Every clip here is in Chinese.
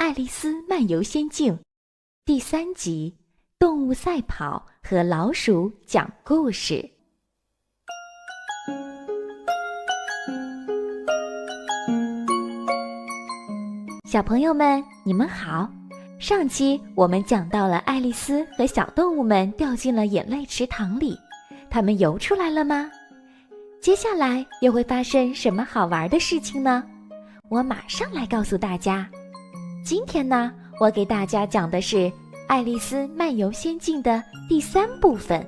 爱丽丝漫游仙境》第3集动物赛跑和老鼠讲故事。小朋友们，你们好。上期我们讲到了爱丽丝和小动物们掉进了眼泪池塘里，它们游出来了吗？接下来又会发生什么好玩的事情呢？我马上来告诉大家。今天呢，我给大家讲的是《爱丽丝漫游仙境》的第3部分，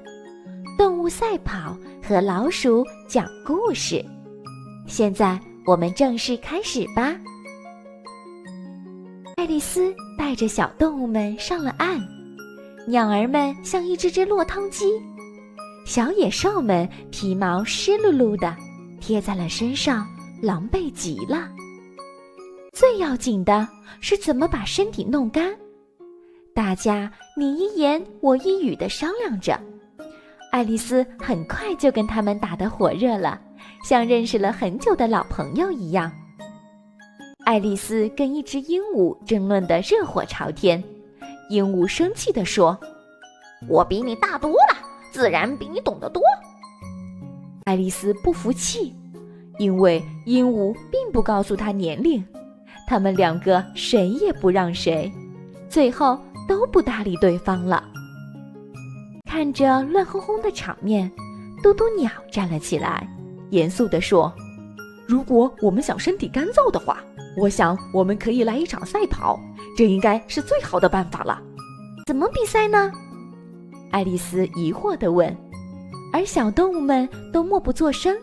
动物赛跑和老鼠讲故事。现在我们正式开始吧。爱丽丝带着小动物们上了岸，鸟儿们像一只只落汤鸡，小野兽们皮毛湿漉漉的，贴在了身上，狼狈极了。最要紧的是怎么把身体弄干。大家你一言我一语地商量着，爱丽丝很快就跟他们打得火热了，像认识了很久的老朋友一样。爱丽丝跟一只鹦鹉争论得热火朝天，鹦鹉生气地说：“我比你大多了，自然比你懂得多。”爱丽丝不服气，因为鹦鹉并不告诉她年龄，他们两个谁也不让谁，最后都不搭理对方了。看着乱哄哄的场面，嘟嘟鸟站了起来，严肃地说：“如果我们想身体干燥的话，我想我们可以来一场赛跑，这应该是最好的办法了。”怎么比赛呢？爱丽丝疑惑地问，而小动物们都默不作声。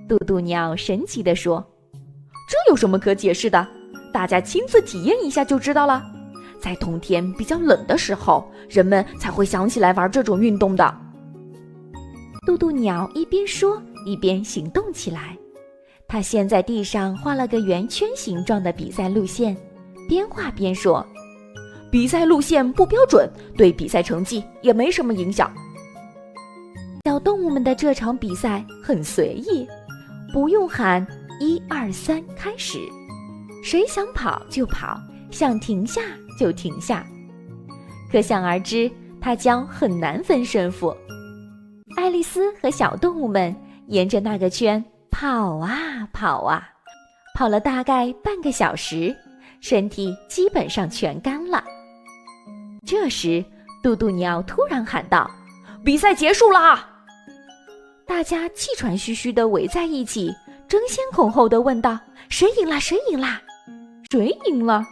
嘟嘟鸟神奇地说：“这有什么可解释的？大家亲自体验一下就知道了。在冬天比较冷的时候，人们才会想起来玩这种运动的。”嘟嘟鸟一边说一边行动起来，他先在地上画了个圆圈形状的比赛路线，边画边说：“比赛路线不标准，对比赛成绩也没什么影响。”小动物们的这场比赛很随意，不用喊1、2、3开始，谁想跑就跑，想停下就停下。可想而知，它将很难分胜负。爱丽丝和小动物们沿着那个圈跑啊跑啊，跑了大概半个小时，身体基本上全干了。这时，嘟嘟鸟突然喊道：“比赛结束啦！”大家气喘吁吁地围在一起，争先恐后地问道：“谁赢啦？谁赢啦？谁赢了？”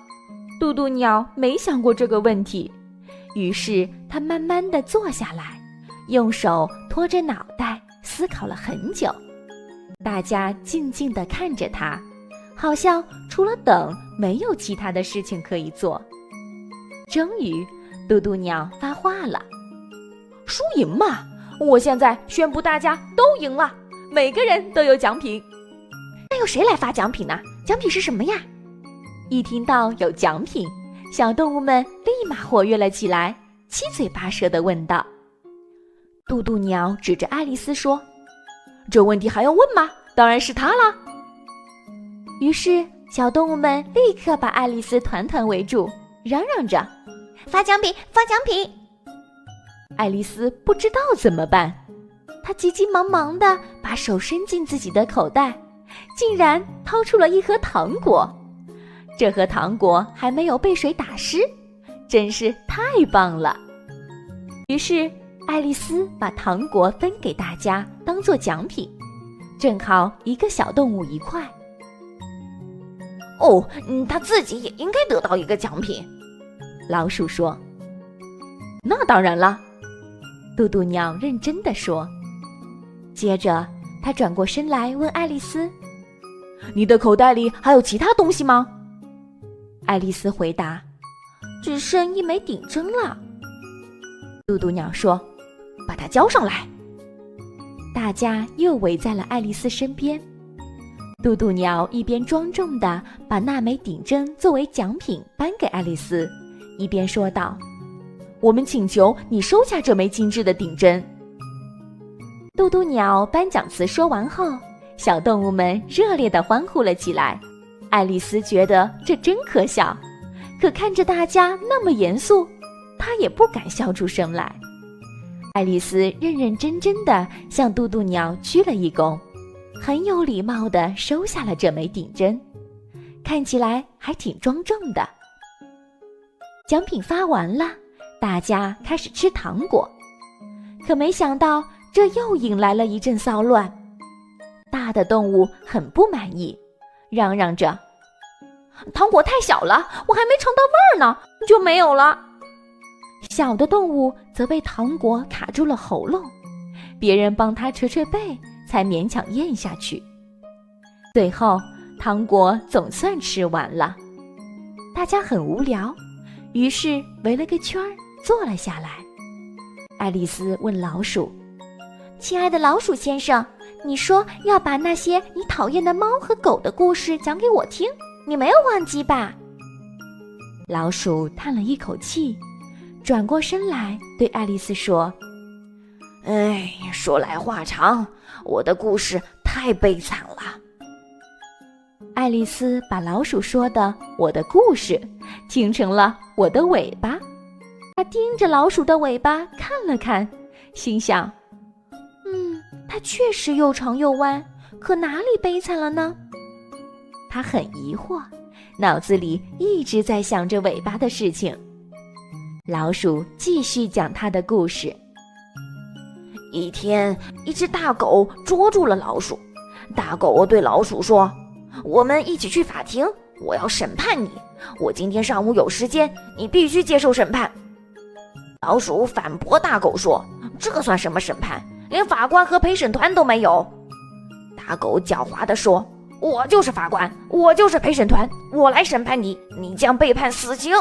嘟嘟鸟没想过这个问题，于是他慢慢地坐下来，用手托着脑袋思考了很久。大家静静地看着他，好像除了等没有其他的事情可以做。终于，嘟嘟鸟发话了：“输赢嘛，我现在宣布大家都赢了，每个人都有奖品。”那由谁来发奖品呢？奖品是什么呀？一听到有奖品，小动物们立马活跃了起来，七嘴八舌地问道。嘟嘟鸟指着爱丽丝说：“这问题还要问吗？当然是她啦！”于是小动物们立刻把爱丽丝团团围住，嚷嚷着：“发奖品，发奖品！”爱丽丝不知道怎么办，她急急忙忙地把手伸进自己的口袋，竟然掏出了一盒糖果。这盒糖果还没有被水打湿，真是太棒了。于是爱丽丝把糖果分给大家当做奖品，正好一个小动物1块。哦，他自己也应该得到一个奖品。老鼠说：“那当然了。”嘟嘟鸟认真地说。接着他转过身来问爱丽丝：“你的口袋里还有其他东西吗？”爱丽丝回答：“只剩1枚顶针了。”嘟嘟鸟说：“把它交上来。”大家又围在了爱丽丝身边。嘟嘟鸟一边庄重地把那枚顶针作为奖品颁给爱丽丝，一边说道：“我们请求你收下这枚精致的顶针。”嘟嘟鸟颁奖词说完后，小动物们热烈地欢呼了起来。爱丽丝觉得这真可笑，可看着大家那么严肃，她也不敢笑出声来。爱丽丝认认真真地向渡渡鸟鞠了一躬，很有礼貌地收下了这枚顶针，看起来还挺庄重的。奖品发完了，大家开始吃糖果，可没想到这又引来了一阵骚乱。大的动物很不满意，嚷嚷着：“糖果太小了，我还没尝到味儿呢，就没有了。”小的动物则被糖果卡住了喉咙，别人帮它捶捶背，才勉强咽下去。最后，糖果总算吃完了，大家很无聊，于是围了个圈儿坐了下来。爱丽丝问老鼠：“亲爱的老鼠先生，你说要把那些你讨厌的猫和狗的故事讲给我听，你没有忘记吧？”老鼠叹了一口气，转过身来对爱丽丝说：“说来话长，我的故事太悲惨了。”爱丽丝把老鼠说的“我的故事”听成了“我的尾巴”。她盯着老鼠的尾巴看了看，心想：“它确实又长又弯，可哪里悲惨了呢？”她很疑惑，脑子里一直在想着尾巴的事情。老鼠继续讲他的故事。一天，一只大狗捉住了老鼠。大狗对老鼠说：“我们一起去法庭，我要审判你。我今天上午有时间，你必须接受审判。”老鼠反驳大狗说：“这算什么审判？连法官和陪审团都没有。”大狗狡猾地说：“我就是法官，我就是陪审团，我来审判你，你将被判死刑。”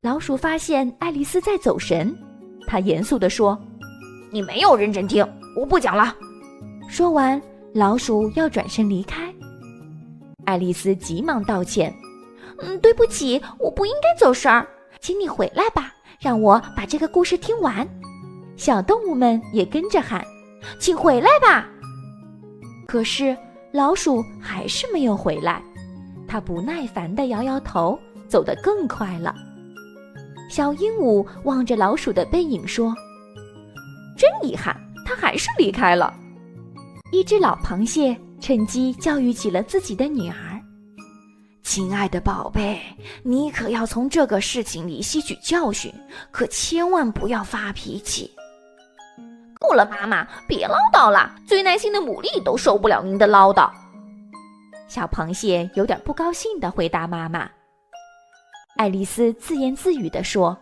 老鼠发现爱丽丝在走神，他严肃地说：“你没有认真听，我不讲了。”说完，老鼠要转身离开。爱丽丝急忙道歉：“对不起，我不应该走神儿，请你回来吧，让我把这个故事听完。”小动物们也跟着喊：“请回来吧！”可是老鼠还是没有回来，它不耐烦地摇摇头，走得更快了。小鹦鹉望着老鼠的背影说：“真遗憾，它还是离开了。”一只老螃蟹趁机教育起了自己的女儿：“亲爱的宝贝，你可要从这个事情里吸取教训，可千万不要发脾气。”“够了，妈妈，别唠叨了，最耐心的牡蛎都受不了您的唠叨。”小螃蟹有点不高兴地回答妈妈。爱丽丝自言自语地说：“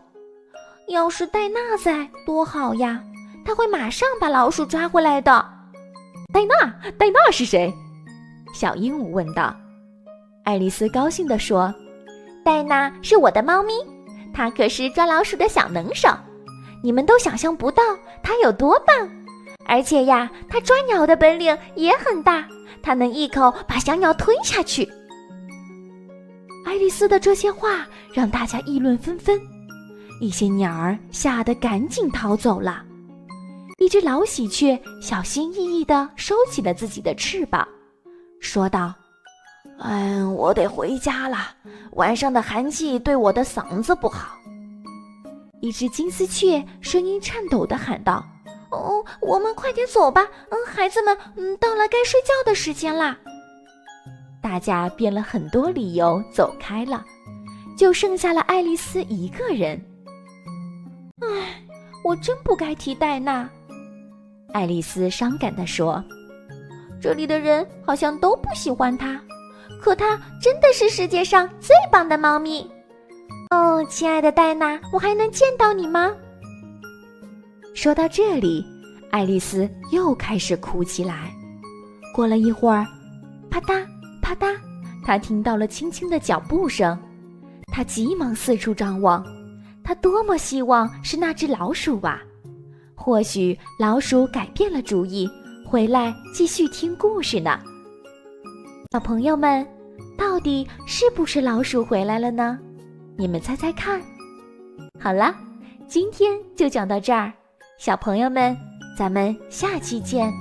要是戴娜在多好呀，她会马上把老鼠抓回来的。”“戴娜是谁？”小鹦鹉问道。爱丽丝高兴地说：“戴娜是我的猫咪，她可是抓老鼠的小能手，你们都想象不到她有多棒。而且呀，她抓鸟的本领也很大，她能一口把小鸟吞下去。”爱丽丝的这些话让大家议论纷纷，一些鸟儿吓得赶紧逃走了。一只老喜鹊小心翼翼地收起了自己的翅膀，说道：“我得回家了，晚上的寒气对我的嗓子不好。”一只金丝雀声音颤抖地喊道：“我们快点走吧，孩子们，到了该睡觉的时间啦。”大家编了很多理由走开了，就剩下了爱丽丝一个人。我真不该提戴娜，爱丽丝伤感地说。这里的人好像都不喜欢她，可她真的是世界上最棒的猫咪。亲爱的戴娜，我还能见到你吗？说到这里，爱丽丝又开始哭起来。过了一会儿，啪嗒啪嗒，她听到了轻轻的脚步声。她急忙四处张望，她多么希望是那只老鼠啊！或许老鼠改变了主意，回来继续听故事呢。小朋友们，到底是不是老鼠回来了呢？你们猜猜看。好了，今天就讲到这儿，小朋友们，咱们下期见。